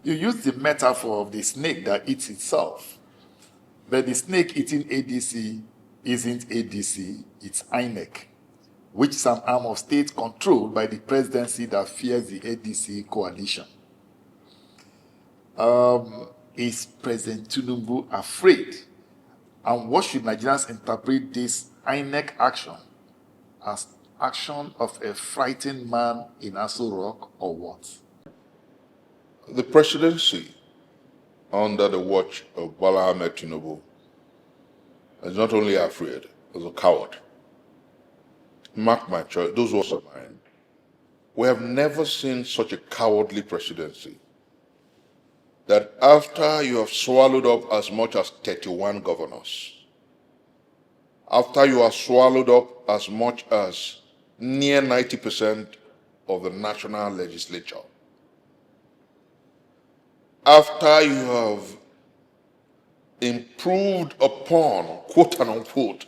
You use the metaphor of the snake that eats itself. But the snake eating ADC isn't ADC, it's INEC, which is an arm of state controlled by the presidency that fears the ADC coalition. Is President Tinubu afraid? And what should Nigerians interpret this INEC action as? Action of a frightened man in Aso Rock, or what? The presidency under the watch of Bola Ahmed Tinubu is not only afraid, is a coward. Mark my choice, those words are mine. We have never seen such a cowardly presidency, that after you have swallowed up as much as 31 governors, after you have swallowed up as much as near 90% of the national legislature, after you have improved upon, quote and unquote,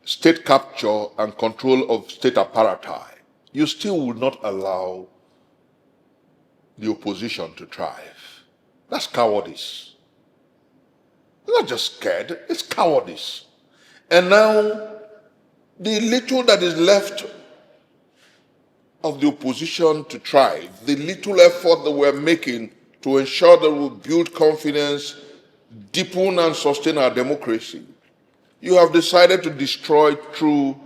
state capture and control of state apparatus, you still will not allow the opposition to thrive. That's cowardice. It's not just scared, it's cowardice. And now, the little that is left of the opposition to thrive, the little effort that we're making to ensure that we build confidence, deepen and sustain our democracy, you have decided to destroy through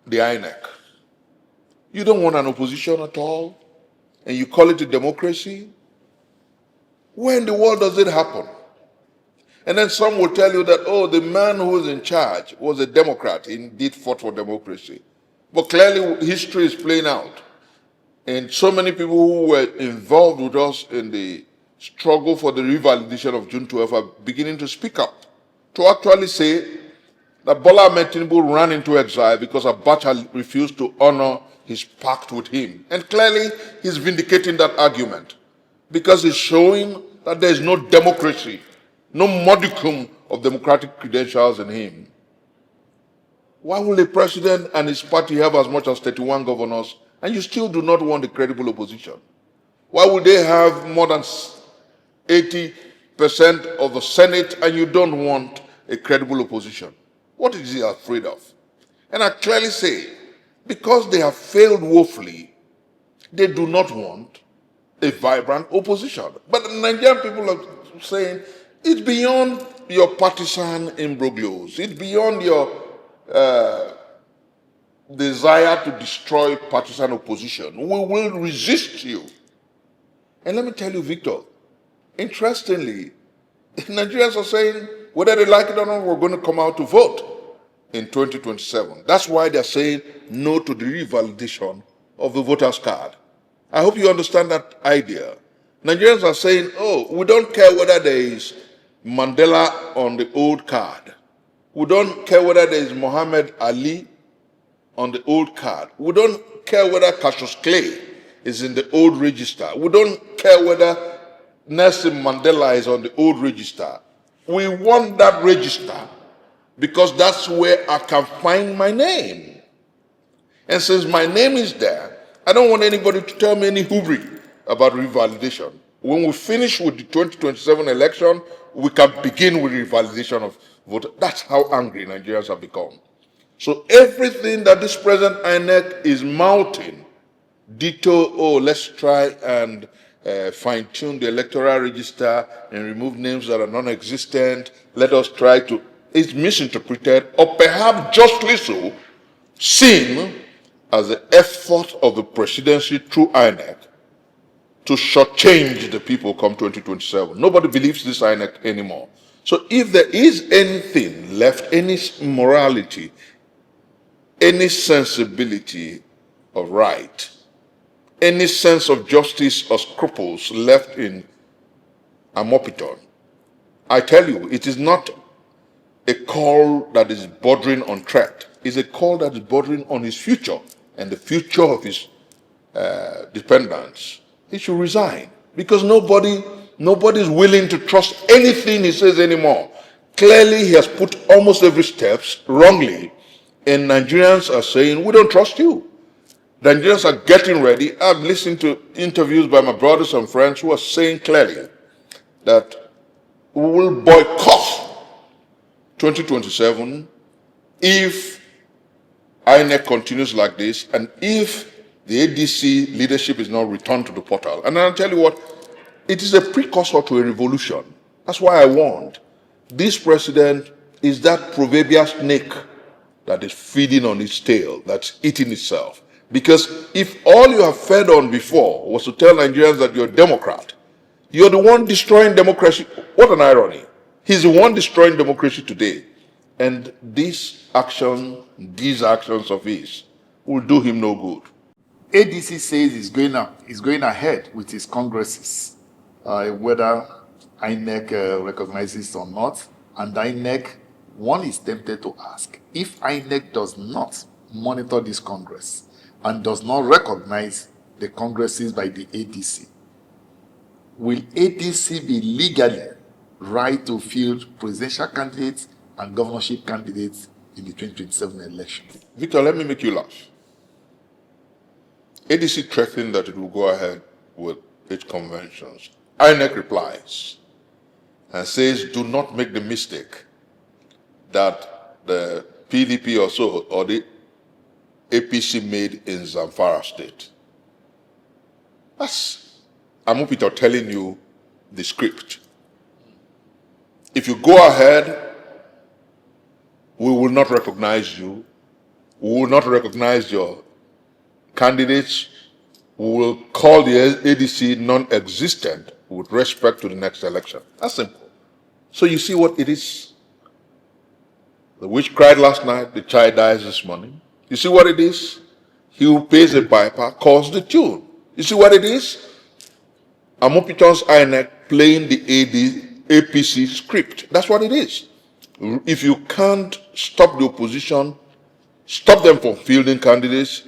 the INEC. You don't want an opposition at all, and you call it a democracy? Where in the world does it happen? And then some will tell you that, oh, the man who was in charge was a Democrat, he indeed fought for democracy. But clearly history is playing out. And so many people who were involved with us in the struggle for the revalidation of June 12 are beginning to speak up, to actually say that Bola Ahmed Tinubu ran into exile because Abacha refused to honor his pact with him. And clearly he's vindicating that argument, because he's showing that there is no democracy, no modicum of democratic credentials in him. Why will a president and his party have as much as 31 governors and you still do not want a credible opposition? Why would they have more than 80% of the Senate and you don't want a credible opposition? What is he afraid of? And I clearly say, because they have failed woefully, they do not want a vibrant opposition. But the Nigerian people are saying, it's beyond your partisan imbroglios. It's beyond your desire to destroy partisan opposition. We will resist you. And let me tell you, Victor, interestingly, Nigerians are saying, whether they like it or not, we're going to come out to vote in 2027. That's why they're saying no to the revalidation of the voter's card. I hope you understand that idea. Nigerians are saying, oh, we don't care whether there is Mandela on the old card. We don't care whether there is Muhammad Ali on the old card. We don't care whether Cassius Clay is in the old register. We don't care whether Nelson Mandela is on the old register. We want that register because that's where I can find my name. And since my name is there, I don't want anybody to tell me any hoovery about revalidation. When we finish with the 2027 election, we can begin with revalidation of vote. That's how angry Nigerians have become. So everything that this present INEC is mounting, ditto, oh, let's try and fine-tune the electoral register and remove names that are non-existent. Let us try to, it's misinterpreted, or perhaps justly so, seen as the effort of the presidency through INEC to shortchange the people come 2027. Nobody believes this INEC anymore. So if there is anything left, any morality, any sensibility of right, any sense of justice or scruples left in Amopiton, I tell you, it is not a call that is bordering on threat. It's a call that is bordering on his future and the future of his dependents. He should resign because nobody is willing to trust anything he says anymore. Clearly, he has put almost every step wrongly, and Nigerians are saying, we don't trust you. The Nigerians are getting ready. I've listened to interviews by my brothers and friends who are saying clearly that we will boycott 2027 if INEC continues like this and if the ADC leadership is not returned to the portal. And I'll tell you what, it is a precursor to a revolution. That's why I warned. This president is that proverbial snake that is feeding on its tail, that's eating itself. Because if all you have fed on before was to tell Nigerians that you're a Democrat, you're the one destroying democracy. What an irony. He's the one destroying democracy today. And these actions of his will do him no good. ADC says he's going ahead with his congresses, whether INEC recognizes or not. And INEC, one is tempted to ask, if INEC does not monitor this Congress and does not recognize the congresses by the ADC, will ADC be legally right to field presidential candidates and governorship candidates in the 2027 election? Victor, let me make you laugh. ADC threatened that it will go ahead with its conventions. INEC replies and says, do not make the mistake that the PDP or the APC made in Zamfara State. That's Amupito telling you the script. If you go ahead, we will not recognize you. We will not recognize your candidates. We will call the ADC non-existent with respect to the next election. That's simple. So you see what it is? The witch cried last night, the child dies this morning. You see what it is? He who pays the piper calls the tune. You see what it is? Amopito's INEC playing the APC script. That's what it is. If you can't stop the opposition, stop them from fielding candidates.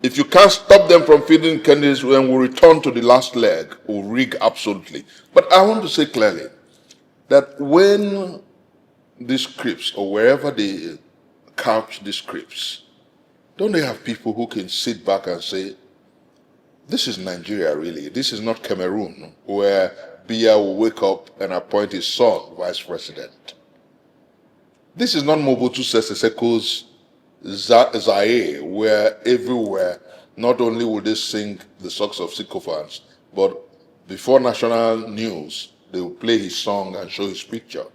If you can't stop them from fielding candidates, then we'll return to the last leg. We'll rig absolutely. But I want to say clearly that when these scripts, or wherever they couch these scripts, don't they have people who can sit back and say, this is Nigeria really, this is not Cameroon, where Biya will wake up and appoint his son vice president. This is not Mobutu Sese Seko's Zaire, where everywhere, not only will they sing the songs of sycophants, but before national news, they will play his song and show his picture.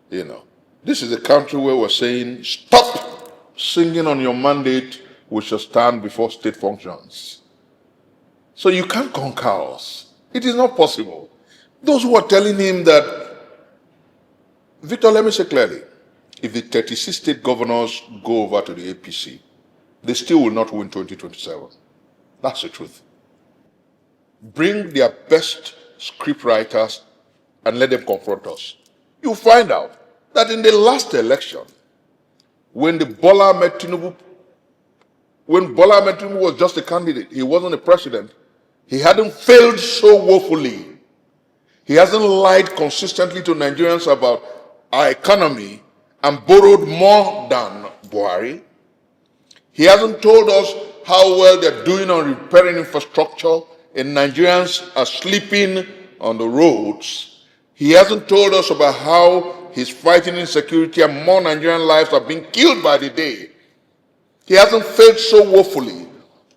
You know, this is a country where we're saying, stop singing on your mandate, we shall stand before state functions. So you can't conquer us. It is not possible. Those who are telling him that, Victor, let me say clearly, if the 36 state governors go over to the APC, they still will not win 2027. That's the truth. Bring their best script writers and let them confront us. You'll find out that in the last election, when Bola Ahmed Tinubu was just a candidate, he wasn't a president, he hadn't failed so woefully. He hasn't lied consistently to Nigerians about our economy and borrowed more than Buhari. He hasn't told us how well they're doing on repairing infrastructure and Nigerians are sleeping on the roads. He hasn't told us about how he's fighting insecurity and more Nigerian lives are being killed by the day. He hasn't failed so woefully.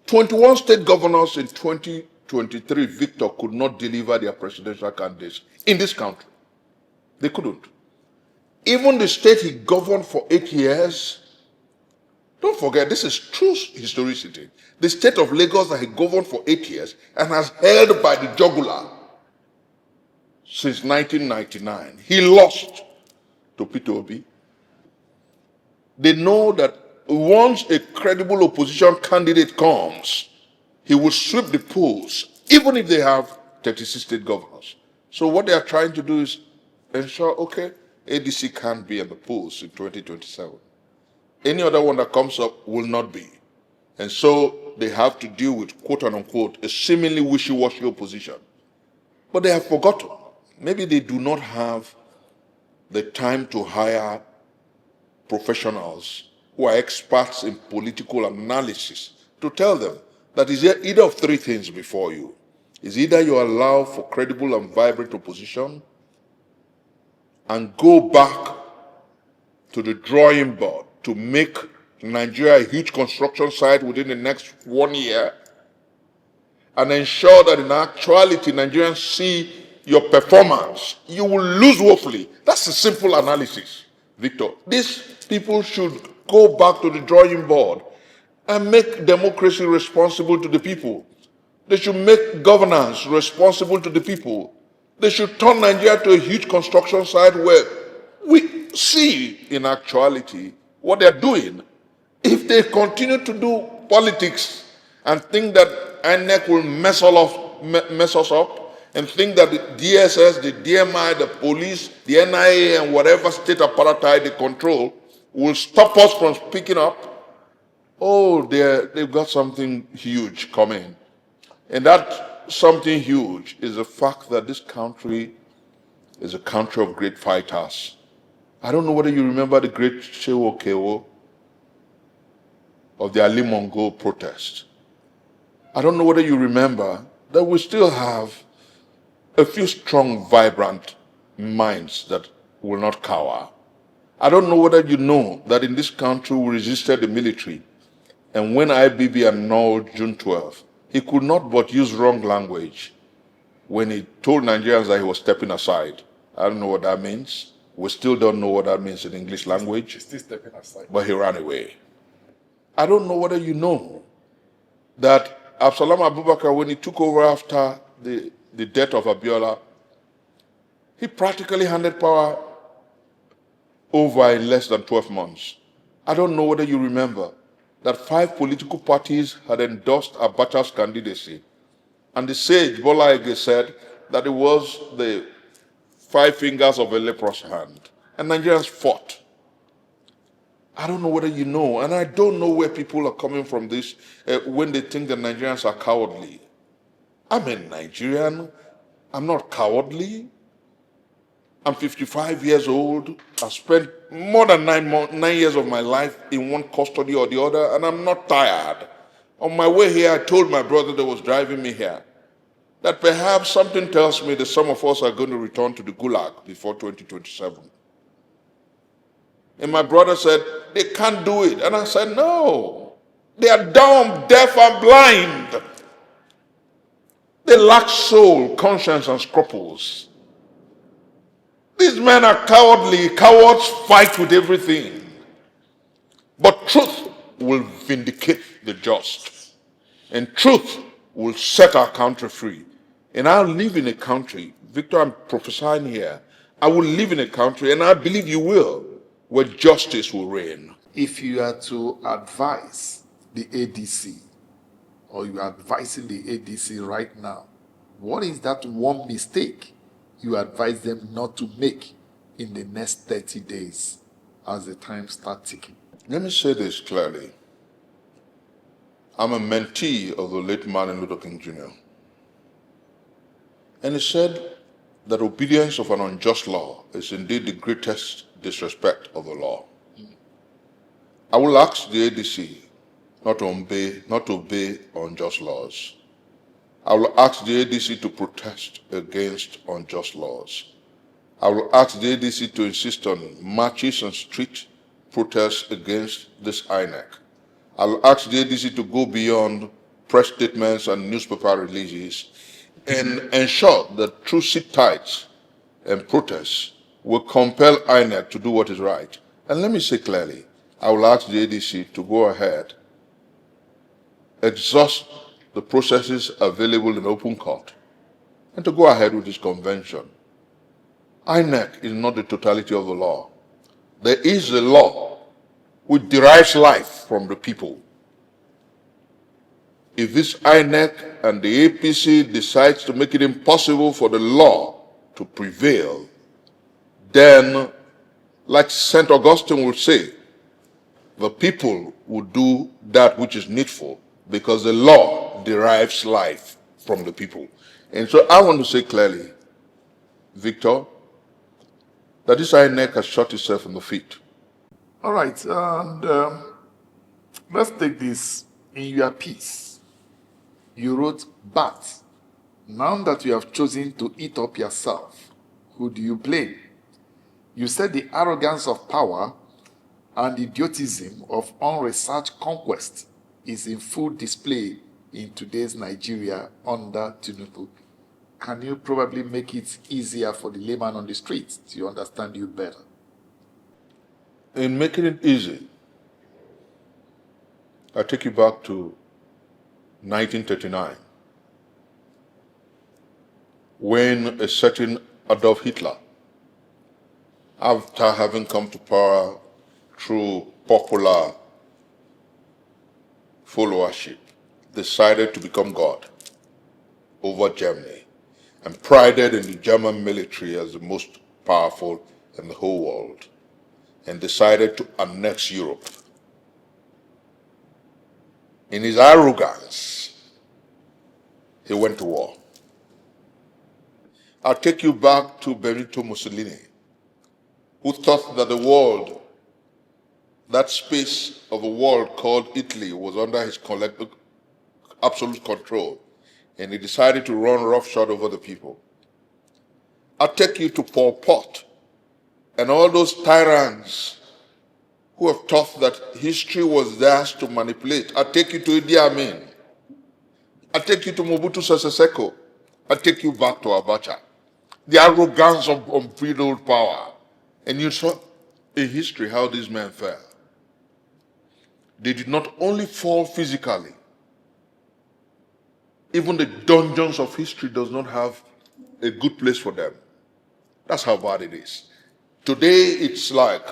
21 state governors in 2023, Victor, could not deliver their presidential candidates in this country. They couldn't. Even the state he governed for 8 years, don't forget, this is true historicity. The state of Lagos that he governed for 8 years and has held by the jugular since 1999. He lost to Peter Obi. They know that once a credible opposition candidate comes, he will sweep the polls, even if they have 36 state governors. So what they are trying to do is ensure, okay, ADC can't be in the polls in 2027. Any other one that comes up will not be. And so they have to deal with, quote unquote, a seemingly wishy-washy opposition. But they have forgotten. Maybe they do not have the time to hire professionals who are experts in political analysis to tell them that is either of three things before you. Is either you allow for credible and vibrant opposition and go back to the drawing board to make Nigeria a huge construction site within the next 1 year and ensure that in actuality Nigerians see your performance, you will lose woefully. That's a simple analysis, Victor. These people should go back to the drawing board and make democracy responsible to the people. They should make governance responsible to the people. They should turn Nigeria to a huge construction site where we see in actuality what they're doing. If they continue to do politics and think that INEC will mess us up and think that the DSS, the DMI, the police, the NIA, and whatever state apparatus they control will stop us from speaking up, oh, they've got something huge coming. And that something huge is the fact that this country is a country of great fighters. I don't know whether you remember the great Shehu Okewo of the Ali Mongo protest. I don't know whether you remember that we still have a few strong, vibrant minds that will not cower. I don't know whether you know that in this country we resisted the military, and when IBB annulled June 12, he could not but use wrong language when he told Nigerians that he was stepping aside. I don't know what that means. We still don't know what that means in English language. He's still stepping aside. But he ran away. I don't know whether you know that Absalom Abubakar, when he took over after the death of Abiola, he practically handed power over in less than 12 months. I don't know whether you remember that 5 political parties had endorsed Abacha's candidacy. And the sage Bola Ige said that it was the 5 fingers of a leprous hand. And Nigerians fought. I don't know whether you know, and I don't know where people are coming from this when they think that Nigerians are cowardly. I'm a Nigerian. I'm not cowardly. I'm 55 years old. I've spent more than 9 years of my life in one custody or the other, and I'm not tired. On my way here, I told my brother that was driving me here that perhaps something tells me that some of us are going to return to the gulag before 2027. And my brother said, they can't do it. And I said, no. They are dumb, deaf, and blind. They lack soul, conscience, and scruples. These men are cowardly. Cowards fight with everything. But truth will vindicate the just. And truth will set our country free. And I live in a country, Victor, I'm prophesying here, I will live in a country, and I believe you will, where justice will reign. If you are to advise the ADC, or you are advising the ADC right now, what is that one mistake you advise them not to make in the next 30 days as the time starts ticking? Let me say this clearly. I'm a mentee of the late Martin Luther King Jr. And he said that obedience of an unjust law is indeed the greatest disrespect of the law. I will ask the ADC not to obey unjust laws. I will ask the ADC to protest against unjust laws. I will ask the ADC to insist on marches and street protests against this INEC. I will ask the ADC to go beyond press statements and newspaper releases and ensure that through sit-tights and protests will compel INEC to do what is right. And let me say clearly, I will ask the ADC to go ahead, exhaust the processes available in open court, and to go ahead with this convention. INEC is not the totality of the law. There is a law which derives life from the people. If this INEC and the APC decides to make it impossible for the law to prevail, then, like St. Augustine would say, the people will do that which is needful because the law derives life from the people. And so I want to say clearly, Victor, that this INEC has shot itself in the feet. All right, and let's take this In your piece, you wrote, but now that you have chosen to eat up yourself, who do you blame? You said the arrogance of power and idiotism of unresearched conquest is in full display in today's Nigeria under Tinubu. Can you probably make it easier for the layman on the streets to understand you better? In making it easy, I take you back to 1939, when a certain Adolf Hitler, after having come to power through popular followership, decided to become God over Germany and prided in the German military as the most powerful in the whole world, and decided to annex Europe. In his arrogance, he went to war. I'll take you back to Benito Mussolini, who thought that the world, that space of a world called Italy, was under his absolute control, and he decided to run roughshod over the people. I'll take you to Pol Pot and all those tyrants who have thought that history was theirs to manipulate. I'll take you to Idi Amin. I'll take you to Mobutu Sese Seko. I'll take you back to Abacha. The arrogance of unbridled power. And you saw in history how these men fell. They did not only fall physically. Even the dungeons of history does not have a good place for them. That's how bad it is. Today, it's like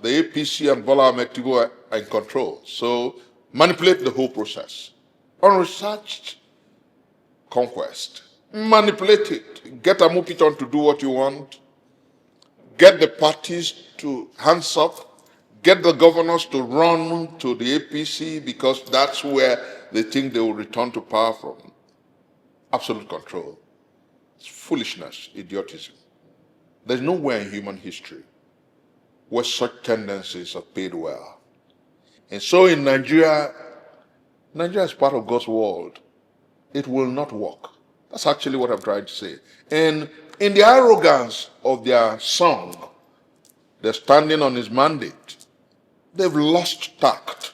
the APC and Bola Ahmed Tinubu are in control. So manipulate the whole process. Unresearched conquest. Manipulate it. Get Amupiton to do what you want. Get the parties to hands up. Get the governors to run to the APC because that's where they think they will return to power from. Absolute control. It's foolishness, idiotism. There's nowhere in human history where such tendencies have paid well. And so in Nigeria, Nigeria is part of God's world. It will not work. That's actually what I'm trying to say. And in the arrogance of their song, they're standing on his mandate. They've lost tact.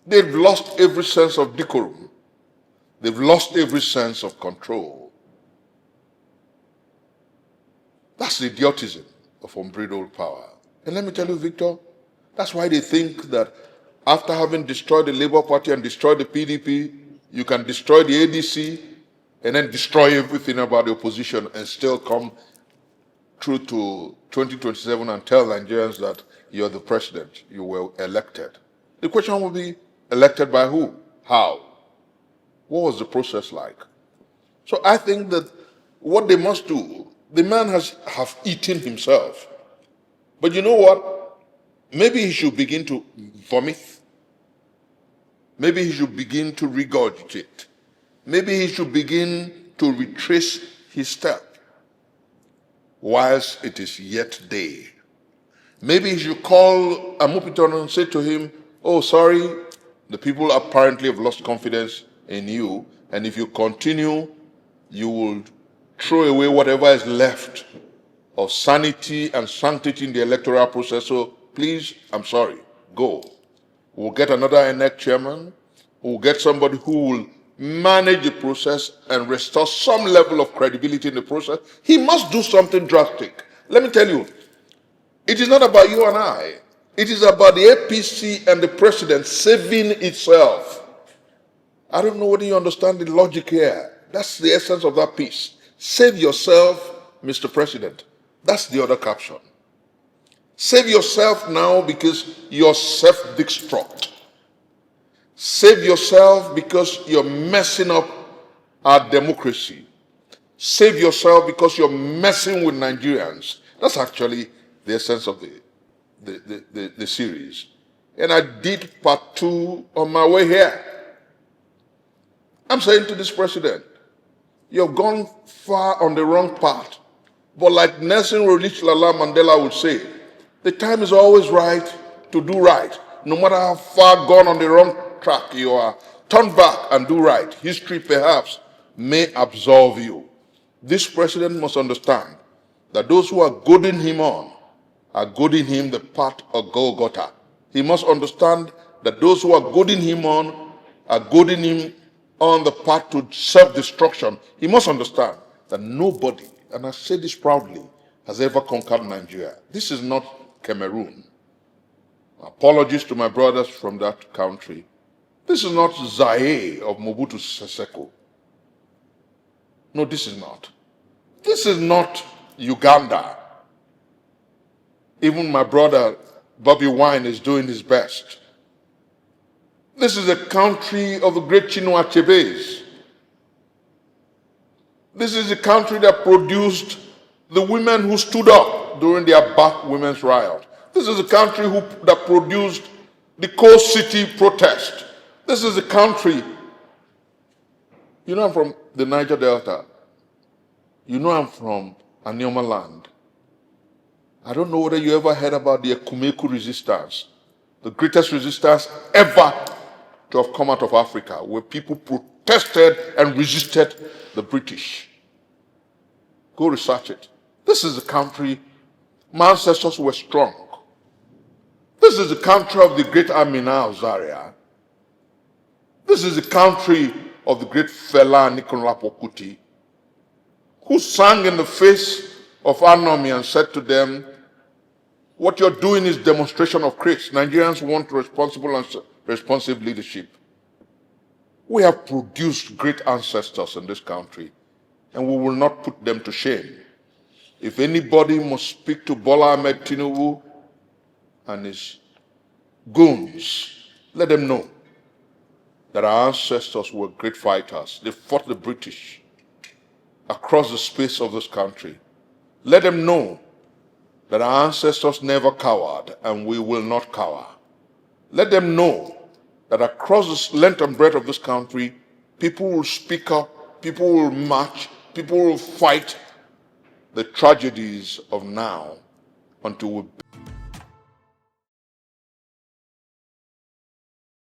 They've lost every sense of decorum. They've lost every sense of control. That's the idiotism of unbridled power. And let me tell you, Victor, that's why they think that after having destroyed the Labour Party and destroyed the PDP, you can destroy the ADC and then destroy everything about the opposition and still come through to 2027 and tell Nigerians that you're the president, you were elected. The question will be, elected by who? How? What was the process like? So I think that what they must do, the man have eaten himself. But you know what? Maybe he should begin to vomit. Maybe he should begin to regurgitate. Maybe he should begin to retrace his step whilst it is yet day. Maybe he should call Amupiton and say to him, oh, sorry, the people apparently have lost confidence in you, and if you continue, you will throw away whatever is left of sanity and sanctity in the electoral process. So please, I'm sorry, go. We'll get another INEC chairman. We'll get somebody who will manage the process and restore some level of credibility in the process. He must do something drastic. Let me tell you, it is not about you and I. It is about the APC and the president saving itself. I don't know whether you understand the logic here. That's the essence of that piece. Save yourself, Mr. President. That's the other caption. Save yourself now because you're self-destruct. Save yourself because you're messing up our democracy. Save yourself because you're messing with Nigerians. That's actually the essence of the series. And I did part 2 on my way here. I'm saying to this president, you've gone far on the wrong path. But like Nelson Rolihlahla Mandela would say, the time is always right to do right, no matter how far gone on the wrong track, you are turn back and do right. History perhaps may absolve you. This president must understand that those who are goading him on are goading him the path of Golgotha. He must understand that those who are goading him on are goading him on the path to self-destruction. He must understand that nobody, and I say this proudly, has ever conquered Nigeria. This is not Cameroon. Apologies to my brothers from that country. This is not Zaire of Mobutu Sese Seko. No, this is not. This is not Uganda. Even my brother Bobby Wine is doing his best. This is a country of the great Chinua Achebes. This is a country that produced the women who stood up during the Aba women's riot. This is a country that produced the Coast City protest. This is a country, you know I'm from the Niger Delta. You know I'm from Anioma land. I don't know whether you ever heard about the Ekumeku resistance, the greatest resistance ever to have come out of Africa, where people protested and resisted the British. Go research it. This is a country, my ancestors were strong. This is the country of the great Amina of Zaria. This is the country of the great Fela Anikulapo Kuti, who sang in the face of Anomi and said to them, what you're doing is demonstration of grace. Nigerians want responsible and responsive leadership. We have produced great ancestors in this country, and we will not put them to shame. If anybody must speak to Bola Ahmed Tinubu and his goons, let them know that our ancestors were great fighters. They fought the British across the space of this country. Let them know that our ancestors never cowered and we will not cower. Let them know that across the length and breadth of this country, people will speak up, people will march, people will fight the tragedies of now until we